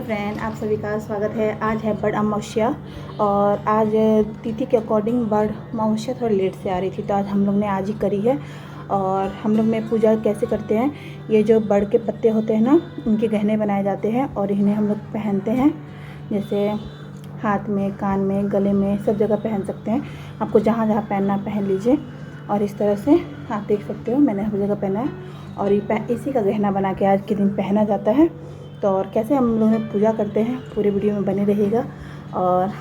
Friend, आप सभी का स्वागत है। आज है बड़ अमावस्या और आज तिथि के अकॉर्डिंग बड़ अमावस्या थोड़ा लेट से आ रही थी, तो आज हम लोग ने आज ही करी है। और हम लोग में पूजा कैसे करते हैं, ये जो बड़ के पत्ते होते हैं ना, उनके गहने बनाए जाते हैं और इन्हें हम लोग पहनते हैं। जैसे हाथ में, कान में, गले में, सब जगह पहन सकते हैं। आपको जहाँ जहाँ पहनना पहन लीजिए। और इस तरह से आप देख सकते हो, मैंने हर जगह पहना है और ये इसी का गहना बना के आज के दिन पहना जाता है। तो और कैसे हम लोग पूजा करते हैं, पूरे वीडियो में बने रहिएगा। और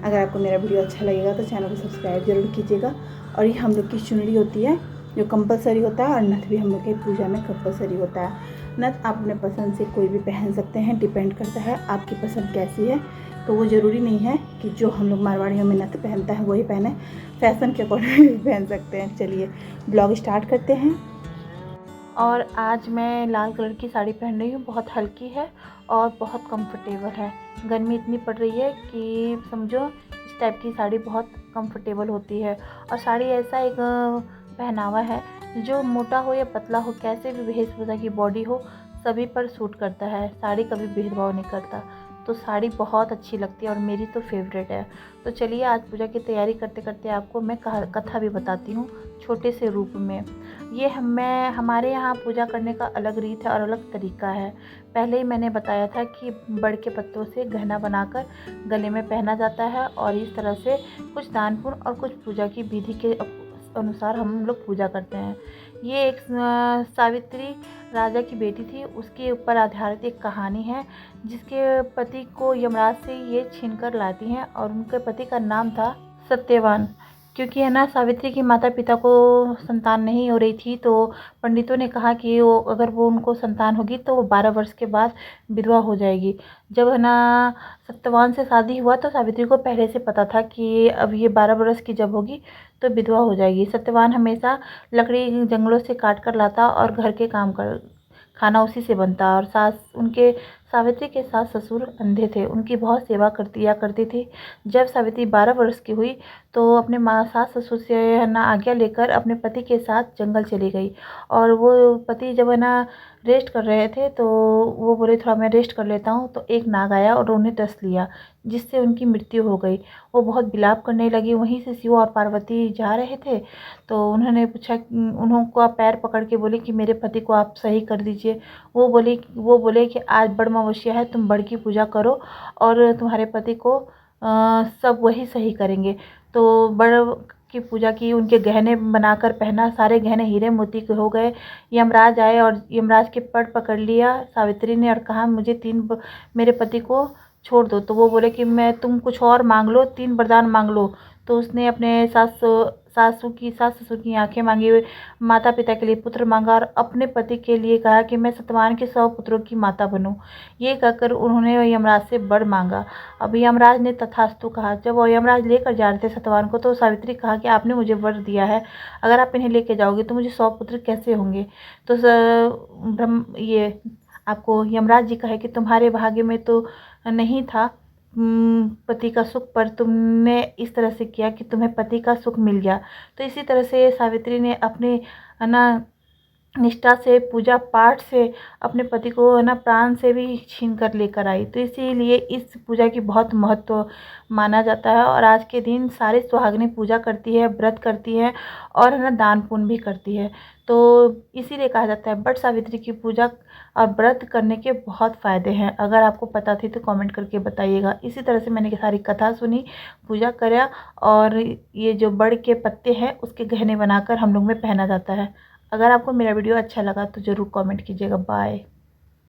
अगर आपको मेरा वीडियो अच्छा लगेगा तो चैनल को सब्सक्राइब जरूर कीजिएगा। और ये हम लोग की चुनरी होती है जो कंपलसरी होता है, और नथ भी हम लोग की पूजा में कंपलसरी होता है। नथ आप अपने पसंद से कोई भी पहन सकते हैं, डिपेंड करता है आपकी पसंद कैसी है। तो वो ज़रूरी नहीं है कि जो हम लोग मारवाड़ियों में नथ पहनता है वही पहने, फैशन के अकॉर्डिंग भी पहन सकते हैं। चलिए ब्लॉग स्टार्ट करते हैं। और आज मैं लाल कलर की साड़ी पहन रही हूँ, बहुत हल्की है और बहुत कंफर्टेबल है। गर्मी इतनी पड़ रही है कि समझो इस टाइप की साड़ी बहुत कंफर्टेबल होती है। और साड़ी ऐसा एक पहनावा है जो मोटा हो या पतला हो, कैसे भी वेशभूषा की बॉडी हो, सभी पर सूट करता है। साड़ी कभी भेदभाव नहीं करता, तो साड़ी बहुत अच्छी लगती है और मेरी तो फेवरेट है। तो चलिए आज पूजा की तैयारी करते करते आपको मैं कथा भी बताती हूँ छोटे से रूप में। ये हमारे यहाँ पूजा करने का अलग रीत है और अलग तरीका है। पहले ही मैंने बताया था कि बड़ के पत्तों से गहना बनाकर गले में पहना जाता है और इस तरह से कुछ दान पुण्य और कुछ पूजा की विधि के अनुसार हम लोग पूजा करते हैं। ये एक सावित्री राजा की बेटी थी, उसके ऊपर आधारित एक कहानी है, जिसके पति को यमराज से ये छीन कर लाती हैं। और उनके पति का नाम था सत्यवान। क्योंकि है ना, सावित्री की माता पिता को संतान नहीं हो रही थी, तो पंडितों ने कहा कि अगर वो उनको संतान होगी तो वो 12 वर्ष के बाद विधवा हो जाएगी। जब है ना सत्यवान से शादी हुआ तो सावित्री को पहले से पता था कि अब ये 12 वर्ष की जब होगी तो विधवा हो जाएगी। सत्यवान हमेशा लकड़ी जंगलों से काट कर लाता और घर के काम कर खाना उसी से बनता। और सावित्री के सास ससुर अंधे थे, उनकी बहुत सेवा करती थी। जब सावित्री 12 वर्ष की हुई तो अपने सास ससुर से है ना आज्ञा लेकर अपने पति के साथ जंगल चली गई। और वो पति जब है ना रेस्ट कर रहे थे तो वो बोले थोड़ा मैं रेस्ट कर लेता हूँ, तो एक नाग आया और उन्हें डस लिया, जिससे उनकी मृत्यु हो गई। वो बहुत विलाप करने लगी। वहीं से शिव और पार्वती जा रहे थे, तो उन्होंने पूछा, उन्होंने पैर पकड़ के बोले कि मेरे पति को आप सही कर दीजिए। वो बोले कि आज बड़ अमावस्या है, तुम बड़ की पूजा करो और तुम्हारे पति को सब वही सही करेंगे। तो बड़ की पूजा की, उनके गहने बनाकर पहना, सारे गहने हीरे मोती के हो गए। यमराज आए और यमराज के पट पकड़ लिया सावित्री ने और कहा मुझे मेरे पति को छोड़ दो। तो वो बोले कि तुम कुछ और मांग लो, 3 वरदान मांग लो। तो उसने अपने सास ससुर की आंखें मांगी, माता पिता के लिए पुत्र मांगा और अपने पति के लिए कहा कि मैं सतवान के 100 पुत्रों की माता बनूं। ये कहकर उन्होंने यमराज से वर मांगा। अब यमराज ने तथास्तु कहा। जब वो यमराज लेकर जा रहे थे सतवान को, तो सावित्री कहा कि आपने मुझे वर दिया है, अगर आप इन्हें लेके जाओगे तो मुझे 100 पुत्र कैसे होंगे। तो ये आपको यमराज जी कहे कि तुम्हारे भाग्य में तो नहीं था पति का सुख, पर तुमने इस तरह से किया कि तुम्हें पति का सुख मिल गया। तो इसी तरह से सावित्री ने अपने है ना निष्ठा से, पूजा पाठ से अपने पति को है ना प्राण से भी छीन कर लेकर आई। तो इसीलिए इस पूजा की बहुत महत्व माना जाता है। और आज के दिन सारे सुहागिनें पूजा करती है, व्रत करती है और है ना दान पुण्य भी करती है। तो इसीलिए कहा जाता है बट सावित्री की पूजा और व्रत करने के बहुत फ़ायदे हैं। अगर आपको पता थी तो कमेंट करके बताइएगा। इसी तरह से मैंने सारी कथा सुनी, पूजा करा और ये जो बड़ के पत्ते हैं उसके गहने बनाकर हम लोग में पहना जाता है। अगर आपको मेरा वीडियो अच्छा लगा तो ज़रूर कमेंट कीजिएगा। बाय।